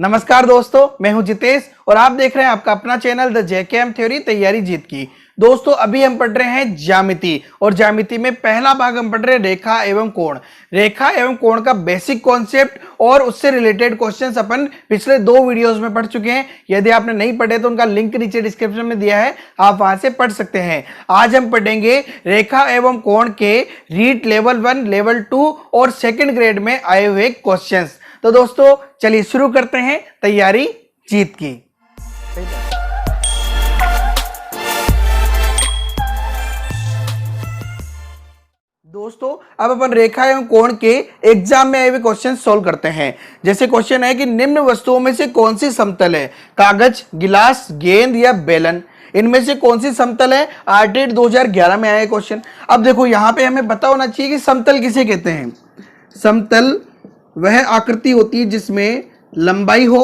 नमस्कार दोस्तों, मैं हूं जितेश और आप देख रहे हैं आपका अपना चैनल द जेकेएम थ्योरी तैयारी जीत की। दोस्तों अभी हम पढ़ रहे हैं ज्यामिति और ज्यामिति में पहला भाग हम पढ़ रहे हैं रेखा एवं कोण। रेखा एवं कोण का बेसिक कॉन्सेप्ट और उससे रिलेटेड क्वेश्चंस अपन पिछले 2 वीडियोस में पढ़ चुके हैं। यदि आपने नहीं पढ़े तो उनका लिंक नीचे डिस्क्रिप्शन में दिया है, आप वहां से पढ़ सकते हैं। आज हम पढ़ेंगे रेखा एवं कोण के रीट लेवल 1, लेवल 2 और सेकेंड ग्रेड में आए हुए क्वेश्चन। तो दोस्तों चलिए शुरू करते हैं तैयारी जीत की। दोस्तों अब अपन रेखा एवं कोण के एग्जाम में आए हुए क्वेश्चन सोल्व करते हैं। जैसे क्वेश्चन है कि निम्न वस्तुओं में से कौन सी समतल है? कागज, गिलास, गेंद या बेलन? इनमें से कौन सी समतल है? आर्टेट 2011 में आया क्वेश्चन। अब देखो यहाँ पे हमें पता होना चाहिए कि समतल किसे कहते हैं। समतल वह आकृति होती है जिसमें लंबाई हो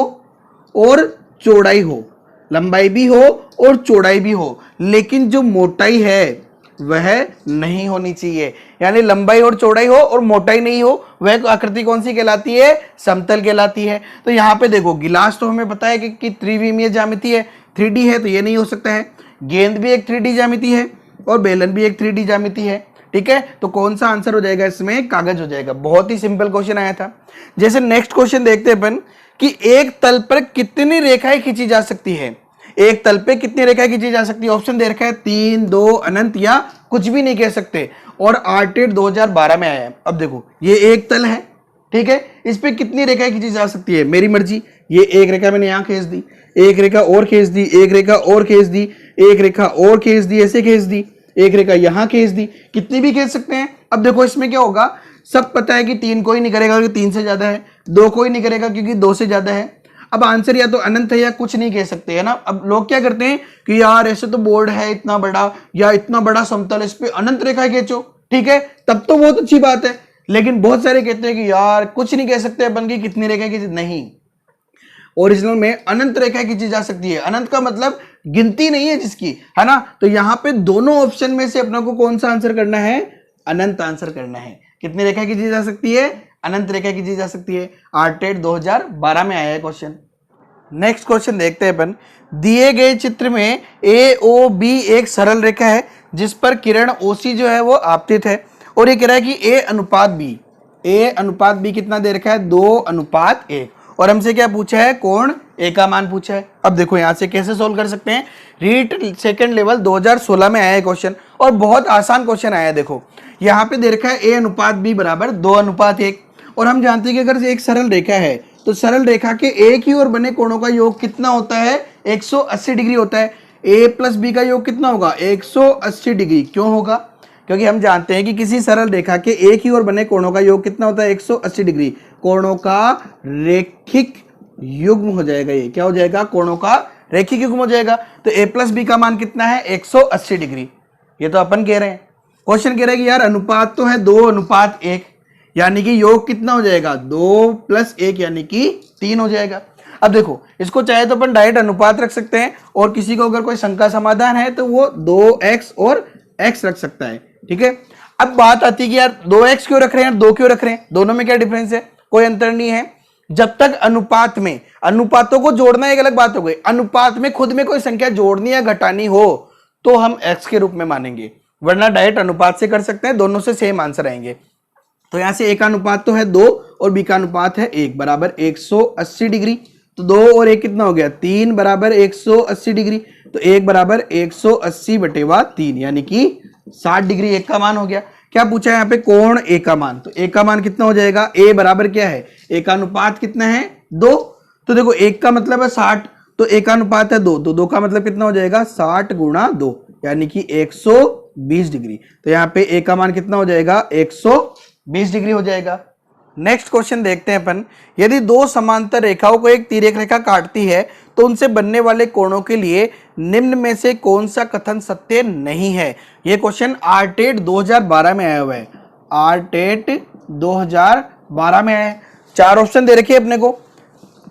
और चौड़ाई हो, लंबाई भी हो और चौड़ाई भी हो, लेकिन जो मोटाई है वह नहीं होनी चाहिए। यानी लंबाई और चौड़ाई हो और मोटाई नहीं हो, वह आकृति कौन सी कहलाती है? समतल कहलाती है। तो यहाँ पे देखो गिलास तो हमें पता है कि त्रिविमीय ज्यामिति है, 3D है, तो ये नहीं हो सकता है। गेंद भी एक 3D ज्यामिति है और बेलन भी एक 3D ज्यामिति है। ठीक है, तो कौन सा आंसर हो जाएगा इसमें? कागज हो जाएगा। बहुत ही सिंपल क्वेश्चन आया था। जैसे नेक्स्ट क्वेश्चन देखते हैं अपन कि एक तल पर कितनी रेखाएं खींची जा सकती है। एक तल पे कितनी रेखाएं खींची जा सकती है? ऑप्शन दे रखा है 3, 2, अनंत या कुछ भी नहीं कह सकते। और आर्टेट 2012 में आया है। अब देखो ये एक तल है, ठीक है, इस पे कितनी रेखाएं खींची जा सकती है? मेरी मर्जी। ये एक रेखा मैंने यहां खींच दी, एक रेखा और खींच दी, एक रेखा और खींच दी, एक रेखा और खींच दी, ऐसे खींच दी, एक रेखा यहां खींच दी, कितनी भी खींच सकते हैं। अब देखो इसमें क्या होगा, सब पता है कि 3 कोई नहीं करेगा क्योंकि 3 से ज्यादा है, 2 कोई नहीं करेगा क्योंकि 2 से ज्यादा है। अब आंसर या तो अनंत है या कुछ नहीं कह सकते, है ना। अब लोग क्या करते हैं कि यार ऐसे तो बोर्ड है इतना बड़ा या इतना बड़ा समतल, इस पे अनंत रेखा खींचो, ठीक है, तब तो बहुत अच्छी बात है। लेकिन बहुत सारे कहते हैं कि यार कुछ नहीं कह सकते अपन की कितनी रेखा खींची। नहीं, ओरिजिनल में अनंत रेखा खींची जा सकती है। अनंत का मतलब गिनती नहीं है जिसकी, है ना। तो यहां पे दोनों ऑप्शन में से अपना को कौन सा आंसर करना है? अनंत आंसर करना है। कितनी रेखा खींची जा सकती है? अनंत रेखा खींची जा सकती है। आर्टेट 2012 में आया है क्वेश्चन। नेक्स्ट क्वेश्चन देखते हैं अपन। दिए गए चित्र में AOB एक सरल रेखा है जिस पर किरण OC जो है वो आपतित है, और ये कह रहा है कि A अनुपात B कितना दे रखा है? 2:1। और हमसे क्या पूछा है? कोण A का मान पूछा है। अब देखो यहां से कैसे सोल्व कर सकते हैं। रीट सेकंड लेवल 2016 में आया है क्वेश्चन और बहुत आसान क्वेश्चन आया है। देखो यहाँ पे दे रखा है A/B बराबर 2:1, और हम जानते हैं कि अगर एक सरल रेखा है तो सरल रेखा के एक ही ओर बने कोणों का योग कितना होता है? 180 डिग्री होता है। A + B का योग कितना होगा? 180 डिग्री। क्यों होगा? क्योंकि हम जानते हैं कि किसी सरल रेखा के एक ही ओर बने कोणों का योग कितना होता है? 180 डिग्री। कोणों का रेखिक युग्म हो जाएगा। ये क्या हो जाएगा? कोणों का रेखिक युग्म हो जाएगा। तो A + B का मान कितना है? 180 डिग्री। ये तो अपन कह रहे हैं। क्वेश्चन कह रहा है कि यार अनुपात तो है 2:1, यानी कि योग कितना हो जाएगा? 2 + 1 यानी कि 3 हो जाएगा। अब देखो इसको चाहे तो अपन डायरेक्ट अनुपात रख सकते हैं, और किसी को अगर कोई शंका समाधान है तो वो 2x और x रख सकता है। ठीक है, अब बात आती है कि यार 2x क्यों रख रहे हैं, 2 क्यों रख रहे हैं? दोनों में क्या डिफरेंस है? कोई अंतर नहीं है। जब तक अनुपात में, अनुपातों को जोड़ना एक अलग बात हो गई, अनुपात में खुद में कोई संख्या जोड़नी या घटानी हो तो हम x के रूप में मानेंगे, वरना डायरेक्ट अनुपात से कर सकते हैं, दोनों से सेम आंसर आएंगे। तो यहां से A का अनुपात तो है 2 और B का अनुपात है 1 बराबर 180 डिग्री। तो 2 और 1 कितना हो गया? 3 बराबर 180 डिग्री। तो 1 बराबर 180/3 यानी कि 60 डिग्री। 1 का मान हो गया। क्या पूछा है यहाँ पे? कोण A का मान। तो A का मान कितना हो जाएगा? A बराबर क्या है? A का अनुपात कितना है? 2। तो देखो 1 का मतलब है 60, तो A का अनुपात है 2, तो 2 का मतलब कितना हो जाएगा? 60 × 2 यानी कि 120 डिग्री। तो यहाँ पे A का मान कितना हो जाएगा? 120 डिग्री हो जाएगा। नेक्स्ट क्वेश्चन देखते हैं अपन। यदि 2 समांतर रेखाओं को एक तिर्यक रेखा काटती है तो उनसे बनने वाले कोणों के लिए निम्न में से कौन सा कथन सत्य नहीं है? यह क्वेश्चन आर्टेट 2012 में आया हुआ है। आर्टेट 2012 में आया है। 4 ऑप्शन दे रखे अपने को।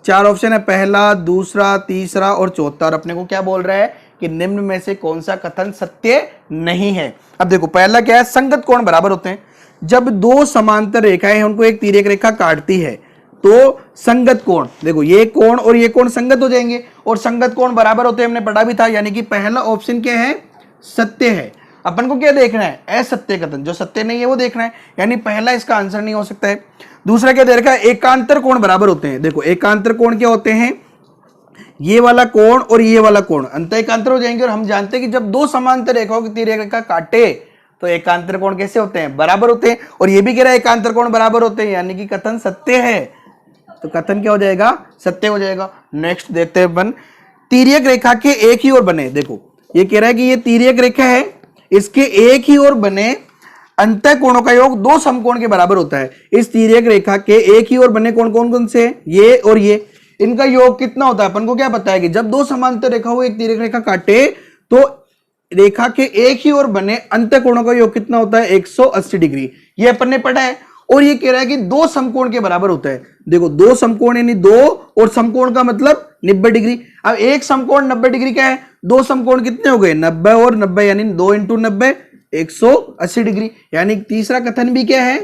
4 ऑप्शन है, पहला, दूसरा, तीसरा और चौथा। और अपने को क्या बोल रहा है कि निम्न में से कौन सा कथन सत्य नहीं है। अब देखो पहला क्या है? संगत कोण बराबर होते हैं। जब 2 समांतर रेखाएं हैं उनको एक तिर्यक रेखा काटती है तो संगत कोण, देखो ये कोण और ये कोण संगत हो जाएंगे और संगत कोण बराबर होते हैं, हमने पढ़ा भी था, यानी कि पहला ऑप्शन क्या है, सत्य है। अपन को क्या देखना है, असत्य कथन, जो सत्य नहीं है वो देखना है, यानी पहला इसका आंसर नहीं हो सकता है। दूसरा क्या दे रखा है, एकांतर कोण बराबर होते हैं। देखो एकांतर कोण क्या होते हैं, ये वाला कोण और ये वाला कोण अंत एकांतर हो जाएंगे, और हम जानते हैं कि जब दो समांतर रेखाओं की तीर रेखा काटे तो एकांतर कोण कैसे होते हैं, बराबर होते हैं। और ये भी कह रहा है एकांतर कोण बराबर होते हैं, यानी कि कथन सत्य है, तो कथन क्या हो जाएगा, सत्य हो जाएगा। नेक्स्ट देखते हैं अपन, तिर्यक रेखा के एक ही ओर बने, देखो ये कह रहा है कि ये तिर्यक रेखा है, इसके एक ही ओर बने अंतः कोणों का योग दो समकोण के बराबर होता है। इस तिर्यक रेखा के एक ही ओर बने कोण कौन कौन से, ये और ये, इनका योग कितना होता है, अपन को क्या पता है कि जब दो समांतर रेखा हो एक तिर्यक रेखा काटे तो रेखा के एक ही ओर बने अंतः कोणों का योग कितना होता है, 180 डिग्री, ये अपन ने पढ़ा है। और ये कह रहा है कि दो समकोण के बराबर होता है। देखो दो समकोण यानी दो, और समकोण का मतलब 90 डिग्री। अब एक समकोण 90 डिग्री क्या है, दो समकोण कितने हो गए, 90 और 90, यानी 2 × 90 180 डिग्री, यानी तीसरा कथन भी क्या है,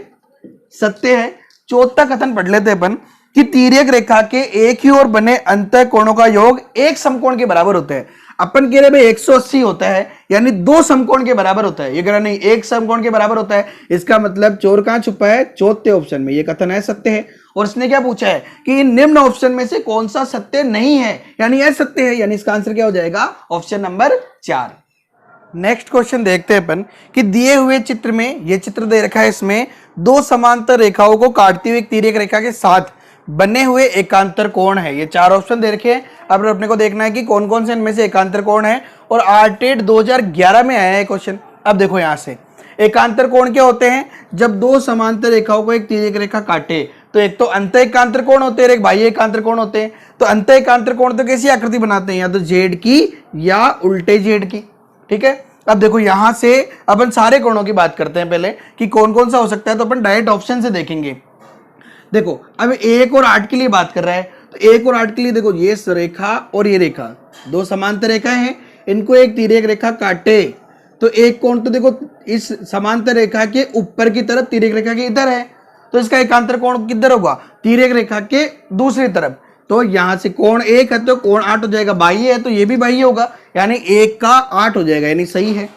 सत्य है। चौथा कथन पढ़ लेते हैं अपन कि तिर्यक रेखा के एक ही ओर बने अंतः कोणों का योग एक समकोण के बराबर होता है। अपन कह रहे भाई 180 होता है, यानी दो समकोण के बराबर होता है, ये कह रहा नहीं एक समकोण के बराबर होता है। इसका मतलब चोर कहां छुपा है, चौथे ऑप्शन में, ये कथन है सत्य है। और इसने क्या पूछा है कि इन निम्न ऑप्शन में से कौन सा सत्य नहीं है, यानी यह सत्य है, यानी इसका आंसर क्या हो जाएगा, ऑप्शन नंबर 4। नेक्स्ट क्वेश्चन देखते हैं अपन कि दिए हुए चित्र में, ये चित्र दे रखा है, इसमें दो समांतर रेखाओं को काटती हुई एक तिर्यक रेखा के साथ बने हुए एकांतर कोण है। ये चार ऑप्शन दे रखे हैं, अब अपने को देखना है कि कौन कौन से इनमें से एकांतर कोण है। और आरटेट 2011 में आया है क्वेश्चन। अब देखो यहां से एकांतर कोण क्या होते हैं, जब दो समांतर रेखाओं को एक तिर्यक रेखा काटे तो एक तो अंत एकांतर कोण होते हैं, एक बाह्य एकांतर कोण होते हैं। तो अंत एकांतर कोण तो कैसी आकृति बनाते हैं, या तो जेड की या उल्टे जेड की, ठीक है। अब देखो यहां से अपन सारे कोणों की बात करते हैं पहले कि कौन कौन सा हो सकता है, तो अपन डायरेक्ट ऑप्शन से देखेंगे। देखो अब 1 और 8 के लिए बात कर रहा है, तो 1 और 8 के लिए देखो ये रेखा और ये रेखा दो समांतर रेखाएं हैं, इनको एक तिर्यक रेखा काटे तो एक कोण तो देखो इस समांतर रेखा के ऊपर की तरफ तिर्यक रेखा के इधर है, तो इसका एकांतर कोण किधर होगा, तिर्यक रेखा के दूसरी तरफ। तो यहां से कोण 1 है तो कोण 8 हो जाएगा, बाह्य है तो ये भी बाह्य होगा, यानी 1 का 8 हो जाएगा, यानी सही है।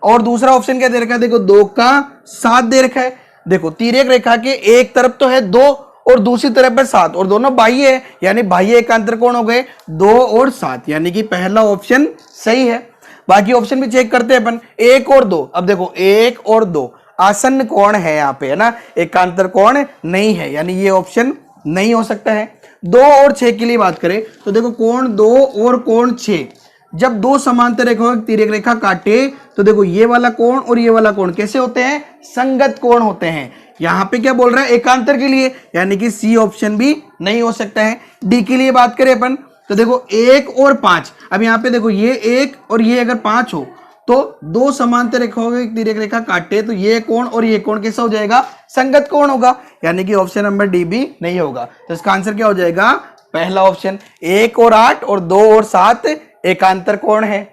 और दूसरा ऑप्शन क्या दे रखा है, देखो 2 का 7 दे रखा है। देखो तिर्यक रेखा के एक तरफ तो है 2 और दूसरी तरफ है 7, और दोनों बाह्य है, यानी बाह्य एकांतर कोण हो गए 2 और 7, यानी कि पहला ऑप्शन सही है। बाकी ऑप्शन भी चेक करते हैं अपन, 1 और 2। अब देखो 1 और 2 आसन्न कोण है यहाँ पे, है ना, एकांतर कोण नहीं है, यानी ये ऑप्शन नहीं हो सकता है। 2 और 6 के लिए बात करें तो देखो कोण 2 और कोण 6, जब दो समांतर रेखाओं तिर्यक रेखा काटे तो देखो ये वाला कोण और ये वाला कोण कैसे होते हैं, संगत कोण होते हैं। यहां पे क्या बोल रहा है, एकांतर के लिए, यानी कि सी ऑप्शन भी नहीं हो सकता है। डी के लिए बात करें अपन तो देखो 1 और 5, अब यहाँ पे देखो ये 1 और ये अगर 5 हो तो दो समांतर रेखाओं की तिर्यक रेखा काटे तो ये कोण और ये कोण कैसा हो जाएगा, संगत कोण होगा, यानी कि ऑप्शन नंबर डी भी नहीं होगा। तो इसका आंसर क्या हो जाएगा, पहला ऑप्शन, 1 और 8 और 2 और 7 एकांतर कोण है।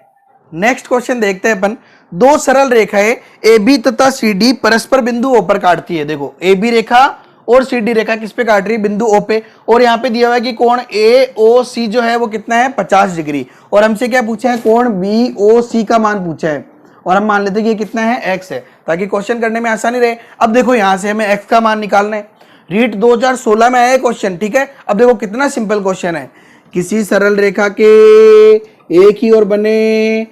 नेक्स्ट क्वेश्चन देखते हैं अपन, दो सरल रेखाएं ए बी तथा सी डी परस्पर बिंदु ओ पर काटती है। देखो ए बी रेखा और सी डी रेखा किस पे काट रही है, बिंदु ओ पे, और यहाँ पे दिया हुआ है कि कोण ए ओ सी जो है वो कितना है, 50 डिग्री, और हमसे क्या पूछा है, कोण बी ओ सी का मान पूछा है, और हम मान लेते हैं कि ये कितना है, x है, ताकि क्वेश्चन करने में आसानी रहे। अब देखो यहाँ से हमें x का मान निकालना है, रीट 2016 में आया क्वेश्चन, ठीक है। अब देखो कितना सिंपल क्वेश्चन है, किसी सरल रेखा के एक ही ओर बने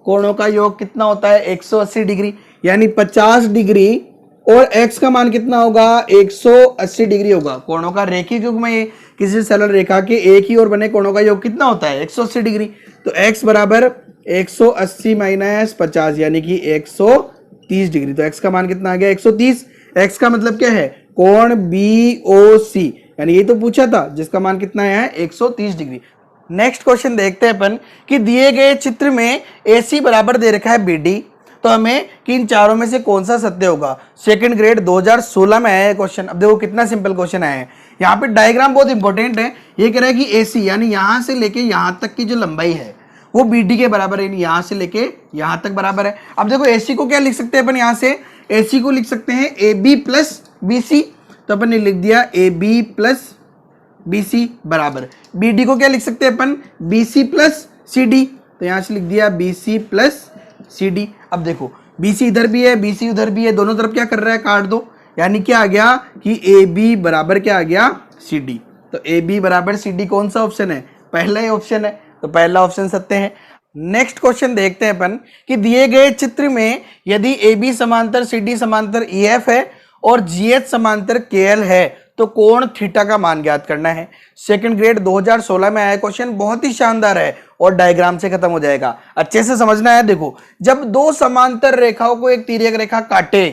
कोणों का योग कितना होता है, 180 डिग्री, यानी 50 डिग्री और x का मान कितना होगा, 180 डिग्री होगा। कोणों का रेखिक युग्म है, किसी सरल रेखा के एक ही ओर बने कोणों का योग कितना होता है, 180 डिग्री। तो x बराबर 180 माइनस 50, यानी कि 130 डिग्री। तो x का मान कितना आ गया, 130। x का मतलब क्या है, कोण BOC, यानी ये तो पूछा था, जिसका मान कितना आया है, 130 डिग्री। नेक्स्ट क्वेश्चन देखते हैं अपन कि दिए गए चित्र में AC बराबर दे रखा है BD, तो हमें कि इन चारों में से कौन सा सत्य होगा। सेकंड ग्रेड 2016 में आया है क्वेश्चन। अब देखो कितना सिंपल क्वेश्चन आया है, यहाँ पे डायग्राम बहुत इंपॉर्टेंट है। ये कह रहा है कि AC यानी यहाँ से लेके यहाँ तक की जो लंबाई है वो BD के बराबर है, यहाँ से लेके यहाँ तक बराबर है। अब देखो AC को क्या लिख सकते हैं अपन, यहाँ से AC को लिख सकते हैं AB प्लस BC, तो अपन ने लिख दिया AB प्लस BC बराबर BD को क्या लिख सकते हैं अपन, BC प्लस CD। तो यहां से लिख दिया BC प्लस CD। अब देखो BC इधर भी है, BC उधर भी है, दोनों तरफ क्या कर रहा है, काट दो। यानी क्या आ गया कि AB बराबर क्या आ गया, CD। तो AB बराबर CD कौन सा ऑप्शन है, पहला ही ऑप्शन है। तो पहला ऑप्शन सत्य है। नेक्स्ट क्वेश्चन देखते हैं अपन कि दिए गए चित्र में यदि AB समांतर CD समांतर EF है और GH समांतर KL है तो कोण थीटा का मान ज्ञात करना है। सेकंड ग्रेड 2016 में आया क्वेश्चन, बहुत ही शानदार है और डायग्राम से खत्म हो जाएगा, अच्छे से समझना है। देखो जब दो समांतर रेखाओं को एक तिर्यक रेखा काटे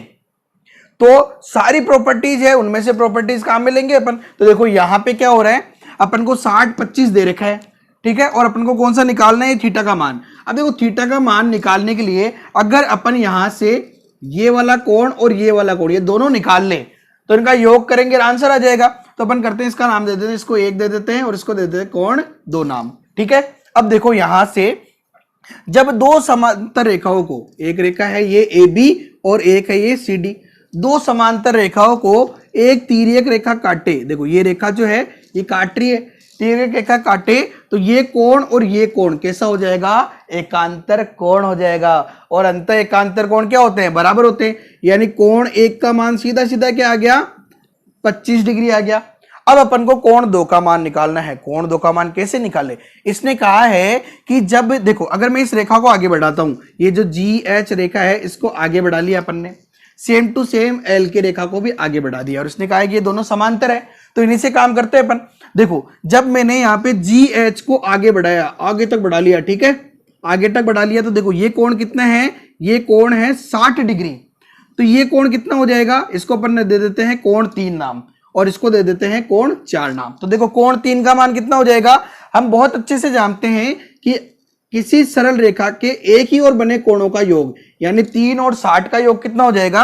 तो सारी प्रॉपर्टीज है, उनमें से प्रॉपर्टीज कहां मिलेंगे अपन। तो देखो यहां पे क्या हो रहा है, अपन को 60-25 दे रखा है, ठीक है, और अपन को कौन सा निकालना है, थीटा का मान। अब देखो थीटा का मान निकालने के लिए अगर अपन यहां से ये वाला कोण और ये वाला कोण ये दोनों निकाल लें तो इनका योग करेंगे, आंसर आ जाएगा। तो अपन करते हैं, इसका नाम दे देते हैं, इसको 1 दे देते हैं और इसको दे देते हैं कोण 2 नाम, ठीक है। अब देखो यहां से जब दो समांतर रेखाओं को, एक रेखा है ये AB और एक है ये CD, दो समांतर रेखाओं को एक तिर्यक रेखा काटे, देखो ये रेखा जो है ये काट रही है, तिर्यक रेखा काटे तो ये कोण और ये कोण कैसा हो जाएगा, एकांतर कोण हो जाएगा। और अंत एकांतर कोण क्या होते हैं, बराबर होते हैं। यानी कोण 1 का मान सीधा सीधा क्या आ गया, 25 डिग्री आ गया। अब अपन को कोण 2 का मान निकालना है। कोण 2 का मान कैसे निकाले, इसने कहा है कि जब देखो अगर मैं इस रेखा को आगे बढ़ाता हूं, ये जो GH रेखा है इसको आगे बढ़ा लिया अपन ने, सेम टू सेम L की रेखा को भी आगे बढ़ा दिया और इसने कहा है कि ये दोनों समांतर है, तो इन्हीं से काम करते हैं अपन। देखो जब मैंने यहाँ पे GH को आगे बढ़ाया, आगे तक बढ़ा लिया, ठीक है, आगे तक बढ़ा लिया, तो देखो ये कोण कितना है, ये कोण है 60 डिग्री। तो ये कोण कितना हो जाएगा, इसको अपन ने दे देते हैं कोण 3 नाम और इसको दे देते हैं कोण 4 नाम। तो देखो कोण 3 का मान कितना हो जाएगा, हम बहुत अच्छे से जानते हैं कि किसी सरल रेखा के एक ही ओर बने कोणों का योग, यानी 3 और 60 का योग कितना हो जाएगा,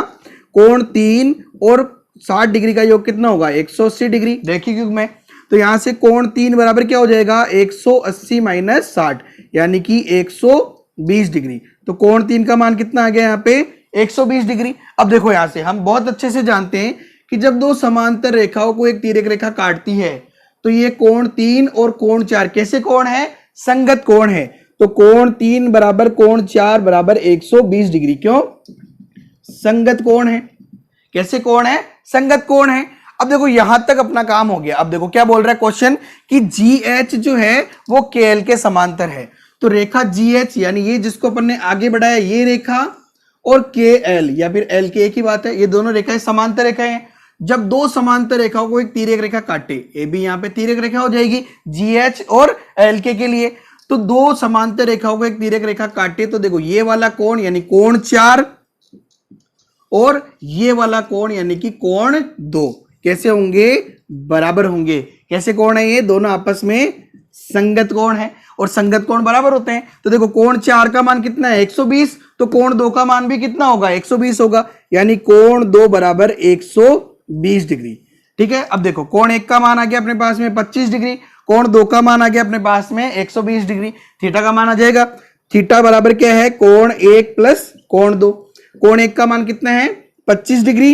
कोण 3 और 60 डिग्री का योग कितना होगा, 180 डिग्री। देखिए क्योंकि मैं तो यहां से कोण 3 बराबर क्या हो जाएगा, 180 माइनस 60 यानी कि 120 डिग्री। तो कोण 3 का मान कितना आ गया यहाँ पे, 120 डिग्री। अब देखो यहां से हम बहुत अच्छे से जानते हैं कि जब दो समांतर रेखाओं को एक तिर्यक रेखा काटती है तो ये कोण 3 और कोण 4 कैसे कोण है, संगत कोण है। तो कोण 3 बराबर कोण 4 बराबर 120 डिग्री, क्यों, संगत कोण है। कैसे कोण है, संगत कोण है। अब देखो यहां तक अपना काम हो गया। अब देखो क्या बोल रहा है क्वेश्चन कि GH जो है वो KL के समांतर है। तो रेखा GH यानी ये जिसको अपन ने आगे बढ़ाया ये रेखा और KL या फिर L की एक ही बात है, ये दोनों रेखाएं समांतर रेखाएं हैं। जब दो समांतर रेखाओं को एक तिर्यक रेखा काटे, AB यहां पे तिर्यक रेखा हो जाएगी GH और LK के लिए, तो दो समांतर रेखाओं को एक तिर्यक रेखा काटे तो देखो ये वाला कोण यानी कोण 4 और ये वाला कोण यानी कि कोण 2 कैसे होंगे, बराबर होंगे। कैसे कोण है, ये दोनों आपस में संगत कोण है और संगत कोण बराबर होते हैं। तो देखो कोण 4 का मान कितना है, 120, तो कोण 2 का मान भी कितना होगा, 120 होगा, यानी कोण 2 बराबर 120 डिग्री, ठीक है। अब देखो कोण 1 का मान आ गया अपने पास में 25 डिग्री, कोण 2 का मान आ गया अपने पास में 120 डिग्री। थीटा का मान आ जाएगा, थीटा बराबर क्या है, कोण 1 प्लस कोण 2। कोण 1 का मान कितना है, 25 डिग्री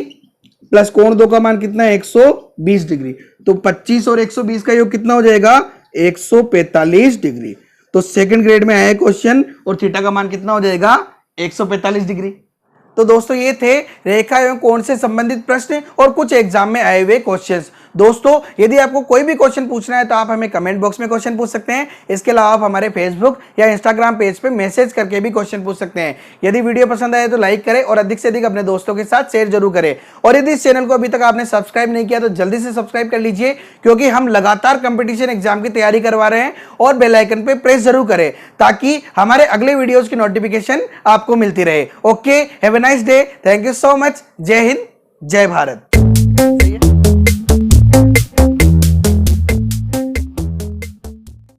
प्लस कोण 2 का मान कितना है, 120 डिग्री। तो 25 और 120 का योग कितना हो जाएगा, 145 डिग्री। तो सेकंड ग्रेड में आया क्वेश्चन और थीटा का मान कितना हो जाएगा, 145 डिग्री। तो दोस्तों ये थे रेखा एवं कोण से संबंधित प्रश्न और कुछ एग्जाम में आए हुए क्वेश्चंस। दोस्तों यदि आपको कोई भी क्वेश्चन पूछना है तो आप हमें कमेंट बॉक्स में क्वेश्चन पूछ सकते हैं। इसके अलावा आप हमारे फेसबुक या इंस्टाग्राम पेज पे मैसेज करके भी क्वेश्चन पूछ सकते हैं। यदि वीडियो पसंद आए तो लाइक करें और अधिक से अधिक अपने दोस्तों के साथ शेयर जरूर करें। और यदि इस चैनल को अभी तक आपने सब्सक्राइब नहीं किया तो जल्दी से सब्सक्राइब कर लीजिए, क्योंकि हम लगातार कंपटीशन एग्जाम की तैयारी करवा रहे हैं। और बेल आइकन पे प्रेस जरूर करें ताकि हमारे अगले वीडियोस की नोटिफिकेशन आपको मिलती रहे। Okay, have a nice day, thank you so much, जय हिंद, जय भारत।